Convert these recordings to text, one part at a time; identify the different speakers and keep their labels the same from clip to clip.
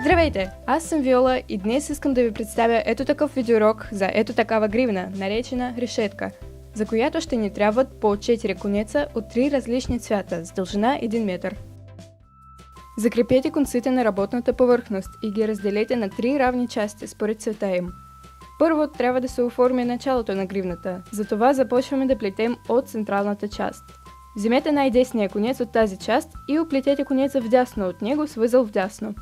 Speaker 1: Здравейте! Аз съм Виола и днес искам да ви представя ето такъв видеоурок за ето такава гривна, наречена решетка, за която ще ни трябват по 4 конеца от 3 различни цвята с дължина 1 метър. Закрепете конците на работната повърхност и ги разделете на 3 равни части според цвета им. Първо трябва да се оформи началото на гривната, затова започваме да плетем от централната част. Вземете най-десния конец от тази част и оплетете конеца вдясно от него с възел вдясно.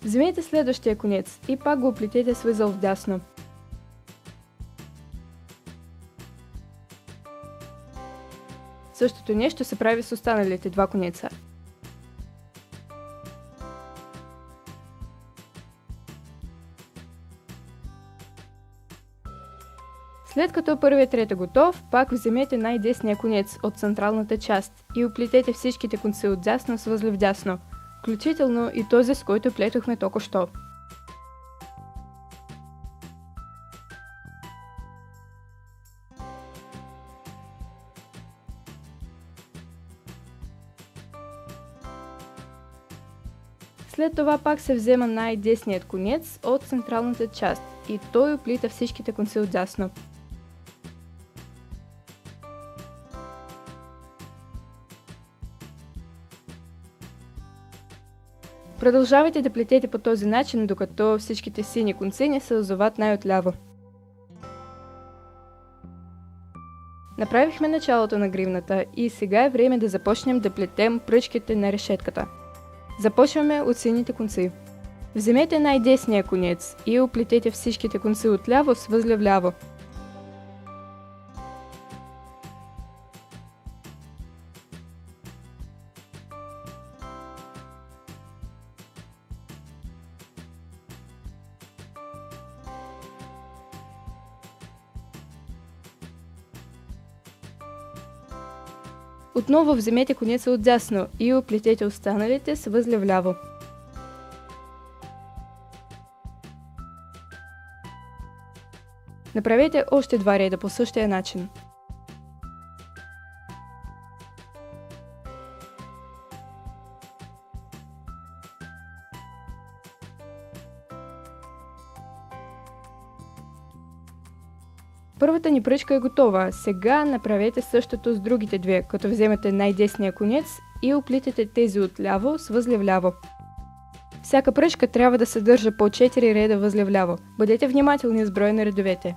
Speaker 1: Вземете следващия конец и пак го оплетете с възел вдясно. Същото нещо се прави с останалите два конеца. След като първият ред е готов, пак вземете най-десния конец от централната част и оплетете всичките конци отдясно с възел вдясно, включително и този, с който плетохме току-що. След това пак се взема най-десният конец от централната част и той оплита всичките конци отдясно. Продължавайте да плетете по този начин, докато всичките сини конци не се озоват най-отляво. Направихме началото на гривната и сега е време да започнем да плетем пръчките на решетката. Започваме от сините конци. Вземете най-десния конец и оплетете всичките конци отляво с възел вляво. Отново вземете конеца отдясно и оплетете останалите с възел вляво. Направете още два реда по същия начин. Първата ни пръчка е готова. Сега направете същото с другите две, като вземете най-десния конец и оплитете тези отляво с възел вляво. Всяка пръчка трябва да съдържа по 4 реда възел вляво. Бъдете внимателни с броя на редовете.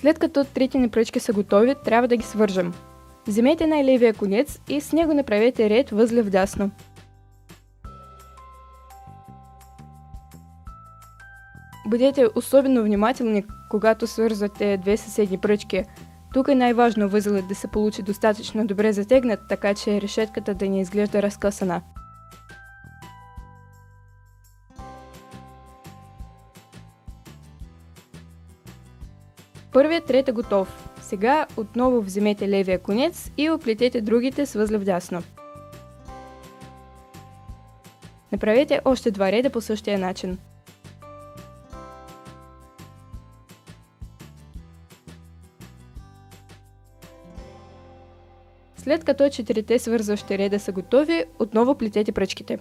Speaker 1: След като трите ни пръчки са готови, трябва да ги свържем. Вземете най-левия конец и с него направете ред възел вдясно. Бъдете особено внимателни, когато свързвате две съседни пръчки. Тук е най-важно възелът да се получи достатъчно добре затегнат, така че решетката да не изглежда разкъсана. Първият ред е готов. Сега отново вземете левия конец и оплетете другите с възел вдясно. Направете още два реда по същия начин. След като 4 свързващи реда са готови, отново плетете пръчките.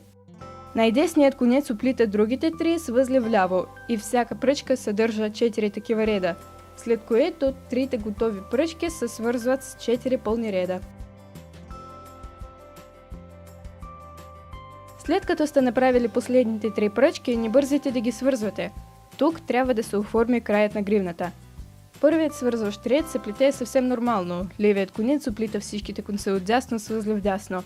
Speaker 1: Най-десният конец оплита другите 3 с възел вляво и всяка пръчка съдържа 4 такива реда, след което трите готови пръчки се свързват с 4 пълни реда. След като сте направили последните 3 пръчки, не бързайте да ги свързвате. Тук трябва да се оформи краят на гривната. Първият свързващ ред се плете съвсем нормално. Левият конец оплита всичките конци отдясно с възел вдясно.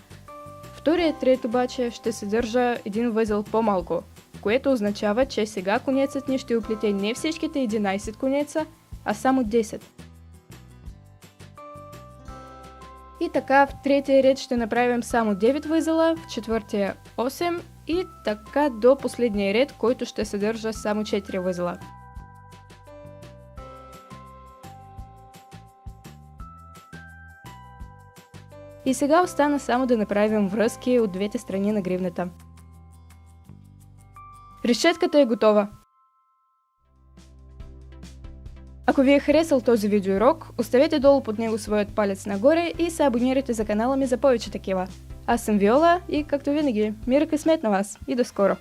Speaker 1: Вторият ред обаче ще съдържа един възел по-малко, което означава, че сега конецът ни ще оплете не всичките 11 конеца, а само 10. И така в третия ред ще направим само 9 възела, в четвъртия 8 и така до последния ред, който ще съдържа само 4 възела. И сега остана само да направим връзки от двете страни на гривната. Решетката е готова! Ако ви е харесал този видеоурок, оставете долу под него своят палец нагоре и се абонирайте за канала ми за повече такива. Аз съм Виола и, както винаги, мир и късмет на вас и до скоро!